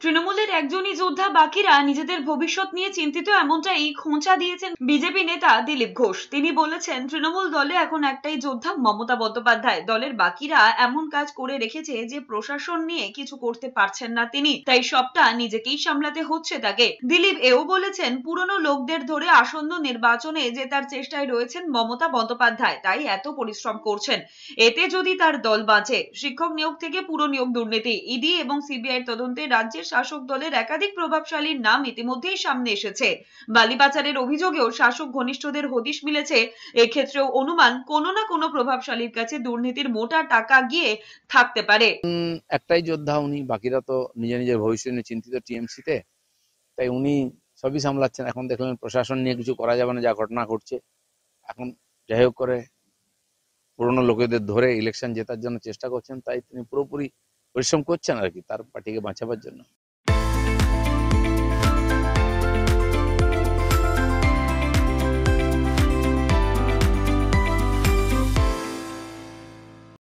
তৃণমূলের একজনই যোদ্ধা বাকিরা নিজেদের ভবিষ্যৎ নিয়ে চিন্তিত, এমনটাই খোঁচা দিয়েছেন বিজেপি নেতা দিলীপ ঘোষ। তিনি বলেছেন, তৃণমূল দলে এখন একটাই যোদ্ধা, মমতা বন্দ্যোপাধ্যায়। দলের বাকিরা এমন কাজ করে রেখেছে যে প্রশাসন নিয়ে কিছু করতে পারছেন না তিনি, তাই সবটা নিজেকেই সামলাতে হচ্ছে তাকে। দিলীপ এও বলেছেন, পুরনো লোকদের ধরে আসন্ন নির্বাচনে জেতার চেষ্টায় রয়েছেন মমতা বন্দ্যোপাধ্যায়, তাই এত পরিশ্রম করছেন। এতে যদি তার দল বাঁচে। শিক্ষক নিয়োগ থেকে পুরো নিয়োগ দুর্নীতি, ইডি এবং সিবিআই তদন্তে রাজ্যের শাসক দলের একাধিক প্রভাবশালীর নাম ইতিমধ্যেই সামনে এসেছে। বালি পাচারের অভিযোগেও শাসক ঘনিষ্ঠদের হদিশ মিলেছে। এক্ষেত্রেও অনুমান কোনো না কোনো প্রভাবশালীর কাছে দুর্নীতির মোটা টাকা গিয়ে থাকতে পারে। একটাই যোদ্ধা উনি, বাকিরা তো নিজের নিজের ভবিষ্যৎ নিয়ে চিন্তিত টিএমসিতে, তাই উনি সবই সামলাচ্ছেন। এখন দেখলেন প্রশাসন নিয়ে কিছু করা যাবে না, যা ঘটনা ঘটছে। এখন যাই হোক করে পুরনো লোকেদের ধরে ইলেকশন জেতার জন্য চেষ্টা করছেন, তাই তিনি পুরোপুরি পরিশ্রম করছেন আর কি, তার পার্টিকে বাঁচাবার জন্য।